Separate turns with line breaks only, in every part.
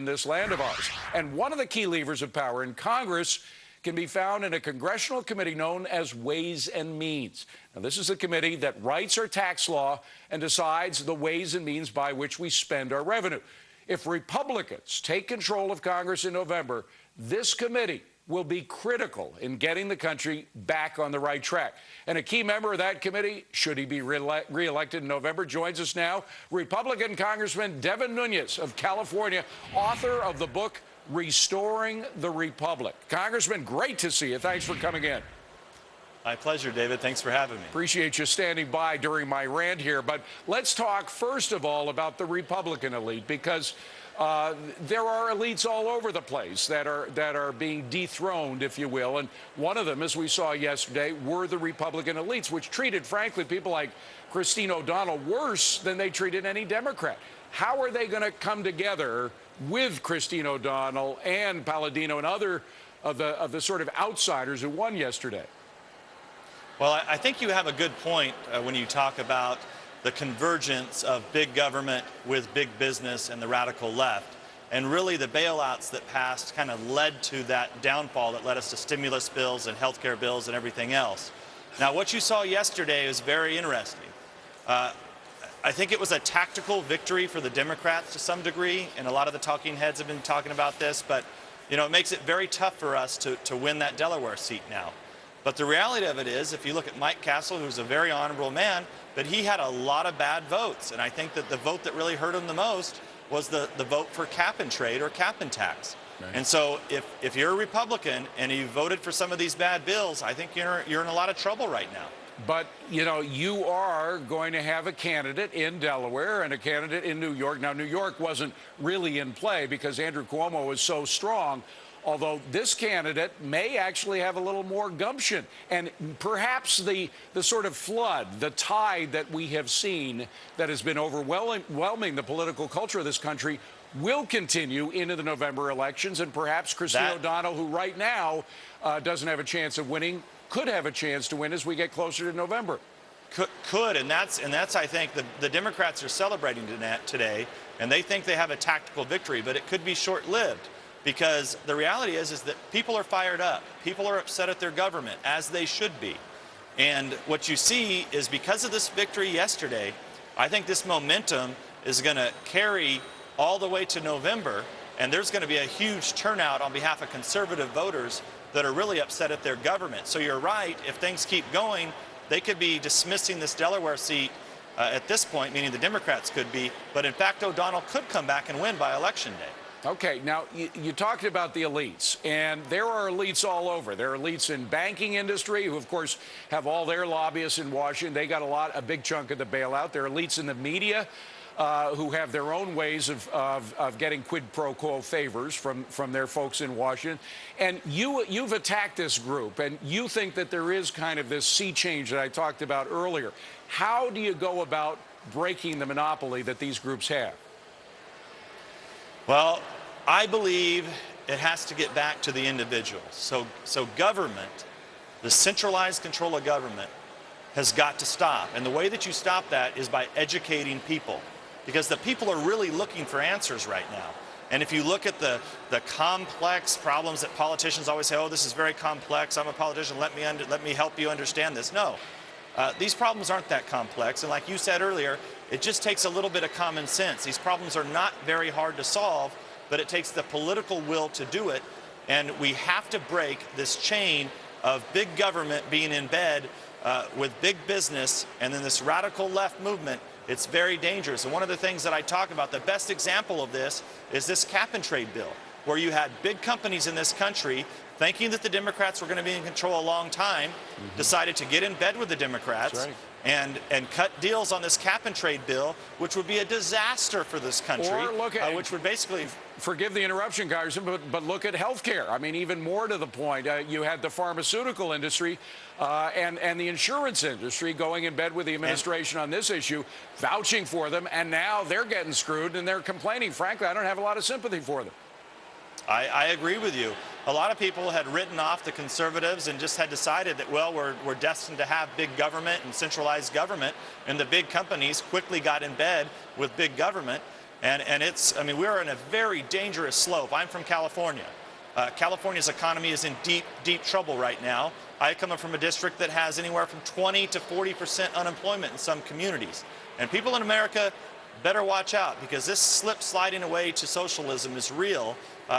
in this land of ours. And one of the key levers of power in Congress can be found in a congressional committee known as Ways and Means. Now, this is a committee that writes our tax law and decides the ways and means by which we spend our revenue. If Republicans take control of Congress in November, this committee will be critical in getting the country back on the right track. And a key member of that committee, should he be reelected in November, joins us now, Republican Congressman Nunes of California, author of the book Restoring the Republic. Congressman, great to see you. Thanks for coming in.
My pleasure, David. Thanks for having me.
Appreciate you standing by during my rant here. But let's talk, first of all, about the Republican elite, because there are elites all over the place that are being dethroned, if you will. And one of them, as we saw yesterday, were the Republican elites, which treated, frankly, people like Christine O'Donnell worse than they treated any Democrat. How are they going to come together with Christine O'Donnell and Palladino and other of the sort of outsiders who won yesterday?
Well, I think you have a good point when you talk about the convergence of big government with big business and the radical left. And really the bailouts that passed kind of led to that downfall that led us to stimulus bills and health care bills and everything else. Now, what you saw yesterday is very interesting. I think it was a tactical victory for the Democrats to some degree, and a lot of the talking heads have been talking about this, but you know, it makes it very tough for us to win that Delaware seat now. But the reality of it is, if you look at Mike Castle, who's a very honorable man, but he had a lot of bad votes. And I think that the vote that really hurt him the most was the vote for cap and trade or cap and tax. Right. And so if you're a Republican and you voted for some of these bad bills, I think you're in a lot of trouble right now.
But, you know, you are going to have a candidate in Delaware and a candidate in New York. Now, New York wasn't really in play because Andrew Cuomo was so strong, although this candidate may actually have a little more gumption. And perhaps the sort of flood, the tide that we have seen that has been overwhelming the political culture of this country will continue into the November elections. And perhaps Christine O'Donnell, who right now doesn't have a chance of winning, could have a chance to win as we get closer to November.
Could, and that's I think the Democrats are celebrating today, and they think they have a tactical victory, but it could be short-lived. Because the reality is that people are fired up. People are upset at their government, as they should be. And what you see is because of this victory yesterday, I think this momentum is going to carry all the way to November, and there's going to be a huge turnout on behalf of conservative voters that are really upset at their government. So you're right, if things keep going, they could be dismissing this Delaware seat at this point, meaning the Democrats could be, but in fact O'Donnell could come back and win by Election Day.
Okay, now you talked about the elites, and there are elites all over. There are elites in banking industry who, of course, have all their lobbyists in Washington. They got a big chunk of the bailout. There are elites in the media who have their own ways of getting quid pro quo favors from their folks in Washington. And you've attacked this group, and you think that there is kind of this sea change that I talked about earlier. How do you go about breaking the monopoly that these groups have?
Well, I believe it has to get back to the individual. So government, the centralized control of government, has got to stop. And the way that you stop that is by educating people, because the people are really looking for answers right now. And if you look at the complex problems that politicians always say, oh, this is very complex, I'm a politician, let me help you understand this. No, these problems aren't that complex. And like you said earlier, it just takes a little bit of common sense. These problems are not very hard to solve, but it takes the political will to do it. And we have to break this chain of big government being in bed with big business and then this radical left movement. It's very dangerous. And one of the things that I talk about, the best example of this is this cap and trade bill, where you had big companies in this country thinking that the Democrats were going to be in control a long time, decided to get in bed with the Democrats and cut deals on this cap and trade bill, which would be a disaster for this country,
or look at,
which would basically...
Forgive the interruption, Congressman, but look at health care. I mean, even more to the point, you had the pharmaceutical industry and the insurance industry going in bed with the administration on this issue, vouching for them, and now they're getting screwed and they're complaining. Frankly, I don't have a lot of sympathy for them.
I agree with you. A lot of people had written off the conservatives and just had decided that, well, we're destined to have big government and centralized government, and the big companies quickly got in bed with big government. And it's, I mean, we're in a very dangerous slope. I'm from California. California's economy is in deep, deep trouble right now. I come from a district that has anywhere from 20 to 40% unemployment in some communities. And people in America better watch out, because this slip sliding away to socialism is real,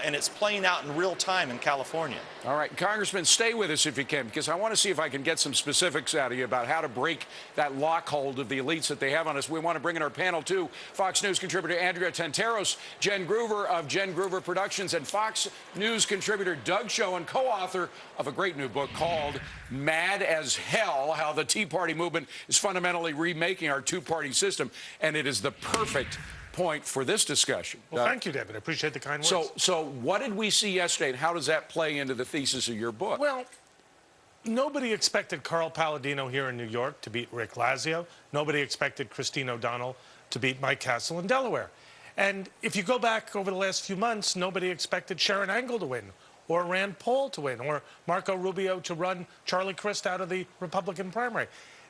and it's playing out in real time in California.
All right, Congressman, stay with us if you can, because I want to see if I can get some specifics out of you about how to break that lockhold of the elites that they have on us. We want to bring in our panel, too. Fox News contributor Andrea Tantaros, Jen Groover of Jen Groover Productions, and Fox News contributor Doug Schoen, co-author of a great new book called Mad as Hell, How the Tea Party Movement is Fundamentally Remaking Our Two-Party System. And it is the perfect point for this discussion.
Well, thank you, David. I appreciate the kind words.
So what did we see yesterday, and how does that play into the thesis of your book?
Well, nobody expected Carl Palladino here in New York to beat Rick Lazio. Nobody expected Christine O'Donnell to beat Mike Castle in Delaware. And if you go back over the last few months, nobody expected Sharon Angle to win, or Rand Paul to win, or Marco Rubio to run Charlie Crist out of the Republican primary.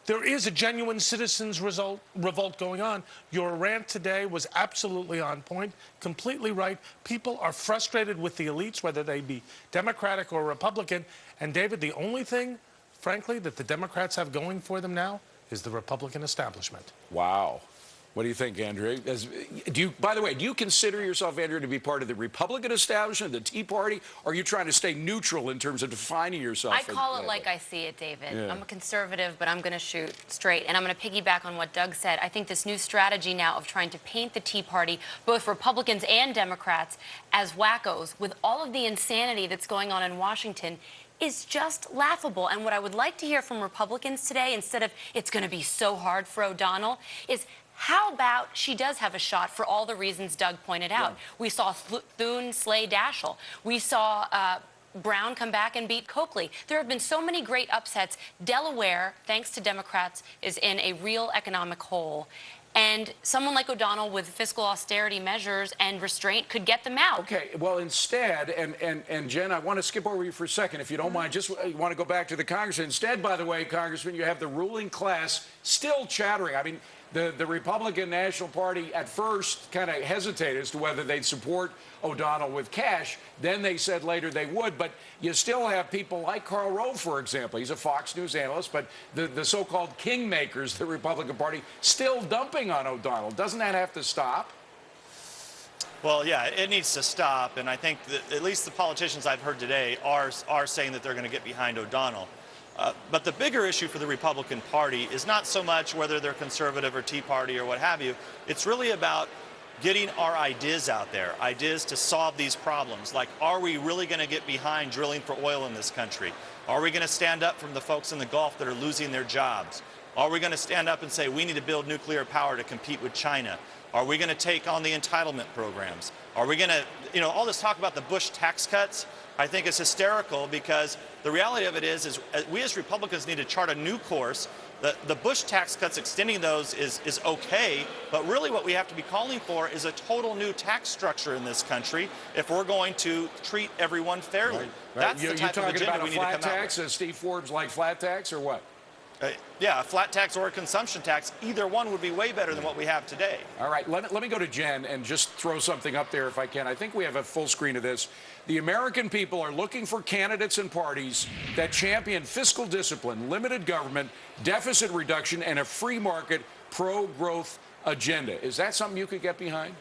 There is a genuine citizens' revolt going on. Your rant today was absolutely on point, completely right. People are frustrated with the elites, whether they be Democratic or Republican. And, David, the only thing, frankly, that the Democrats have going for them now is the Republican establishment.
Wow. What do you think, Andrea? By the way, do you consider yourself, Andrea, to be part of the Republican establishment, the Tea Party, or are you trying to stay neutral in terms of defining yourself?
I call it like I see it, David.
Yeah.
I'm a conservative, but I'm going to shoot straight. And I'm going to piggyback on what Doug said. I think this new strategy now of trying to paint the Tea Party, both Republicans and Democrats, as wackos, with all of the insanity that's going on in Washington, is just laughable. And what I would like to hear from Republicans today, instead of it's going to be so hard for O'Donnell, is how about she does have a shot for all the reasons Doug pointed out? Yeah. We saw Thune slay Daschle. We saw Brown come back and beat Coakley. There have been so many great upsets. Delaware, thanks to Democrats, is in a real economic hole. And someone like O'Donnell with fiscal austerity measures and restraint could get them out.
Okay, well, instead, and Jen, I want to skip over you for a second, if you don't mind. Just want to go back to the Congress. Instead, by the way, Congressman, you have the ruling class still chattering. I mean, the Republican National Party at first kind of hesitated as to whether they'd support O'Donnell with cash. Then they said later they would. But you still have people like Karl Rove, for example. He's a Fox News analyst. But the so-called kingmakers, the Republican Party, still dumping on O'Donnell. Doesn't that have to stop?
Well, yeah, it needs to stop. And I think that at least the politicians I've heard today are saying that they're going to get behind O'Donnell. But the bigger issue for the Republican Party is not so much whether they're conservative or Tea Party or what have you. It's really about getting our ideas out there, ideas to solve these problems. Like, are we really going to get behind drilling for oil in this country? Are we going to stand up from the folks in the Gulf that are losing their jobs? Are we going to stand up and say we need to build nuclear power to compete with China? Are we going to take on the entitlement programs? Are we going to, all this talk about the Bush tax cuts, I think is hysterical, because the reality of it is we as Republicans need to chart a new course. The Bush tax cuts, extending those is okay, but really what we have to be calling for is a total new tax structure in this country if we're going to treat everyone fairly.
Right.
That's the type of agenda we need to come out with.
Flat tax, as Steve Forbes like flat tax, or what?
Yeah, a flat tax or a consumption tax, either one would be way better than what we have today.
All right, let me go to Jen and just throw something up there if I can. I think we have a full screen of this. The American people are looking for candidates and parties that champion fiscal discipline, limited government, deficit reduction, and a free market, pro-growth agenda. Is that something you could get behind?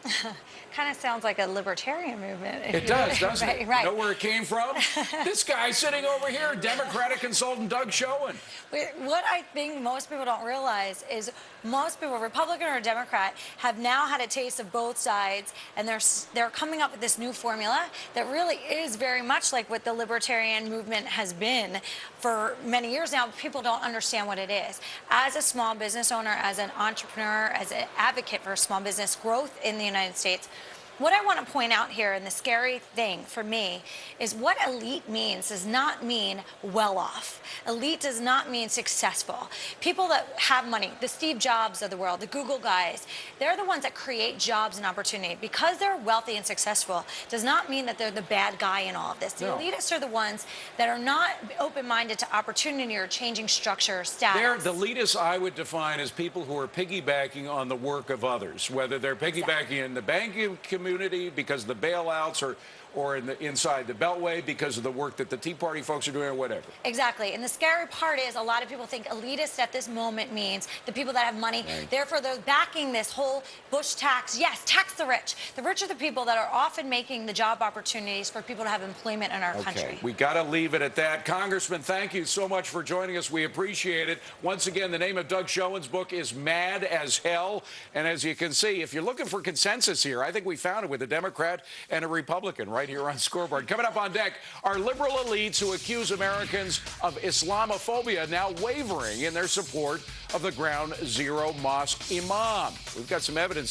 Kind of sounds like a libertarian movement.
It does, doesn't it?
Right.
You know where it came from? This guy sitting over here, Democratic consultant Doug Schoen.
What I think most people don't realize is most people, Republican or Democrat, have now had a taste of both sides, and they're coming up with this new formula that really is very much like what the libertarian movement has been for many years now. People don't understand what it is. As a small business owner, as an entrepreneur, as an advocate for small business growth in the United States, what I want to point out here, and the scary thing for me, is what elite means does not mean well off. Elite does not mean successful. People that have money, the Steve Jobs of the world, the Google guys, they're the ones that create jobs and opportunity. Because they're wealthy and successful does not mean that they're the bad guy in all of this. The elitists are the ones that are not open-minded to opportunity or changing structure or status.
The elitists I would define as people who are piggybacking on the work of others, whether they're piggybacking in the banking community because of the bailouts or inside the Beltway because of the work that the Tea Party folks are doing or whatever.
Exactly. And the scary part is a lot of people think elitist at this moment means the people that have money.
Right.
Therefore, they're backing this whole Bush tax. Yes, tax the rich. The rich are the people that are often making the job opportunities for people to have employment in our country.
We got to leave it at that. Congressman, thank you so much for joining us. We appreciate it. Once again, the name of Doug Schoen's book is Mad as Hell. And as you can see, if you're looking for consensus here, I think we found it with a Democrat and a Republican right here on Scoreboard. Coming up on deck, our liberal elites who accuse Americans of Islamophobia now wavering in their support of the Ground Zero Mosque imam. We've got some evidence